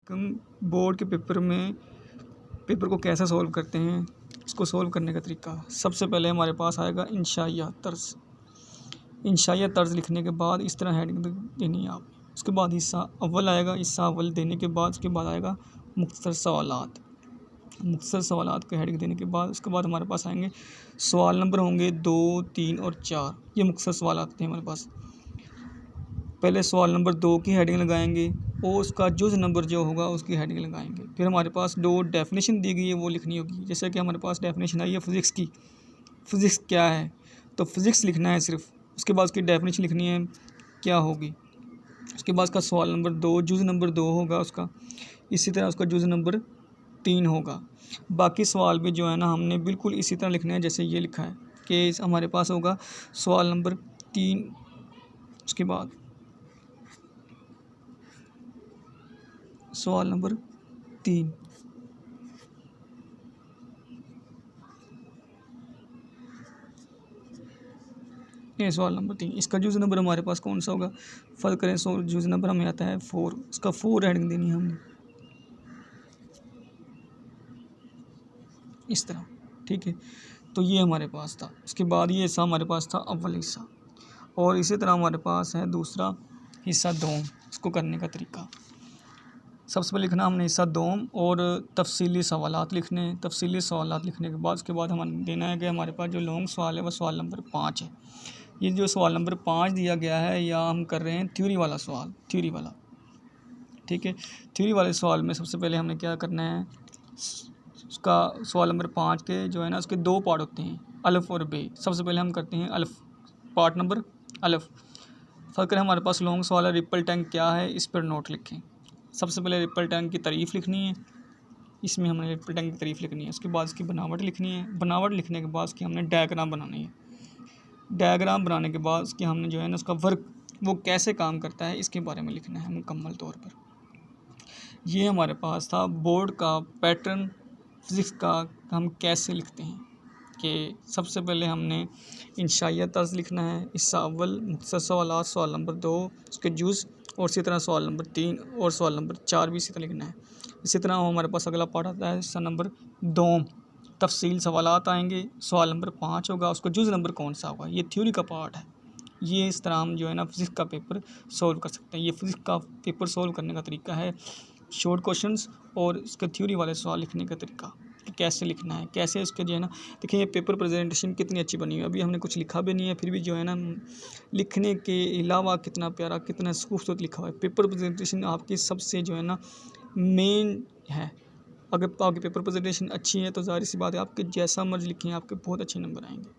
Board के paper को कैसे सॉल्व करते हैं, इसको सॉल्व करने का तरीका। सबसे पहले हमारे पास आएगा इंशाइया तर्ज। इंशाइया तर्ज लिखने के बाद इस तरह हेडिंग देनी है आप। उसके बाद हिस्सा अव्वल आएगा। हिस्सा अव्वल देने के बाद उसके बाद आएगा मुख्तसर सवालात। मुख्तसर सवालात को हेडिंग देने के बाद उसके बाद हमारे पास आएंगे सवाल नंबर होंगे 2, 3 और 4। ये मुख्तसर सवालात थे हमारे पास। पहले सवाल नंबर 2 की हेडिंग लगाएंगे और उसका जुज़ नंबर जो होगा उसकी हेडिंग लगाएंगे। फिर हमारे पास 2 डेफिनेशन दी गई है वो लिखनी होगी। जैसे कि हमारे पास डेफिनेशन आई है फ़िज़िक्स की। फ़िज़िक्स क्या है, तो फ़िज़िक्स लिखना है सिर्फ। उसके बाद उसकी डेफिनेशन लिखनी है क्या होगी। उसके बाद उसका सवाल नंबर 2 जुज़ नंबर 2 होगा उसका। इसी तरह उसका जुज़ नंबर 3 होगा। बाकी सवाल भी जो है ना हमने बिल्कुल इसी तरह लिखना है जैसे ये लिखा है कि हमारे पास होगा सवाल नंबर 3। उसके बाद सवाल नंबर 3 ये सवाल नंबर 3। इसका जुज़ नंबर हमारे पास कौन सा होगा, फर्ज करें जुज़ नंबर हमें आता है 4। उसका 4 हेडिंग देनी है हमने इस तरह, ठीक है। तो ये हमारे पास था। उसके बाद ये हिस्सा हमारे पास था अव्वल हिस्सा। और इसी तरह हमारे पास है दूसरा हिस्सा दोम। इसको करने का तरीका, सबसे पहले लिखना हमने हिस्सा दोम और तफसीली सवालात लिखने हैं। तफसीली सवालात लिखने के बाद उसके बाद हमें देना है कि हमारे पास जो लॉन्ग सवाल है वह सवाल नंबर 5 है। ये जो सवाल नंबर 5 दिया गया है या हम कर रहे हैं थ्योरी वाला सवाल, थ्योरी वाला, ठीक है। थ्योरी वाले सवाल में सबसे पहले हमने क्या करना है, उसका सवाल नंबर 5 के जो है ना उसके 2 पार्ट होते हैं, अलिफ और बे। सबसे पहले हम करते हैं अलिफ, पार्ट नंबर अलिफ। फर्क है हमारे पास लॉन्ग सवाल है रिपल टैंक क्या है, इस पर नोट लिखें। सबसे पहले रिपल टैंक की तारीफ़ लिखनी है, इसमें हमने रिपल टैंक की तारीफ़ लिखनी है। उसके बाद उसकी बनावट लिखनी है। बनावट लिखने के बाद उसकी हमने डायग्राम बनानी है। डायग्राम बनाने के बाद उसकी हमने जो है ना उसका वर्क वो कैसे काम करता है इसके बारे में लिखना है मुकम्मल तौर पर। ये हमारे पास था बोर्ड का पैटर्न फिज़िक्स का हम कैसे लिखते हैं कि सबसे पहले हमने इंशाइया तर्ज लिखना है, हिस्सा अव्वल, मुख्तसर सवालात, सवाल नंबर 2 उसके जुज़, और इसी तरह सवाल नंबर 3 और सवाल नंबर 4 भी इसी तरह लिखना है। इसी तरह हमारे पास अगला पार्ट आता है हिस्सा नंबर 2, तफसील सवालात आएंगे। सवाल नंबर 5 होगा, उसका जुज़ नंबर कौन सा होगा, ये थ्योरी का पार्ट है। ये इस तरह हम जो है ना फिज़िक्स का पेपर सॉल्व कर सकते हैं। ये फिज़िक्स का पेपर सॉल्व करने का तरीका है, शॉर्ट क्वेश्चंस और इसका थ्योरी वाले सवाल लिखने का तरीका कि कैसे लिखना है, कैसे उसके जो है ना। देखिए ये पेपर प्रेजेंटेशन कितनी अच्छी बनी हुई है। अभी हमने कुछ लिखा भी नहीं है, फिर भी जो है ना लिखने के अलावा कितना प्यारा, कितना खूबसूरत लिखा हुआ है। पेपर प्रेजेंटेशन आपकी सबसे जो है ना मेन है। अगर आपकी पेपर प्रेजेंटेशन अच्छी है तो ज़ाहिर सी बात है आपके जैसा मर्ज़ी लिखें आपके बहुत अच्छे नंबर आएंगे।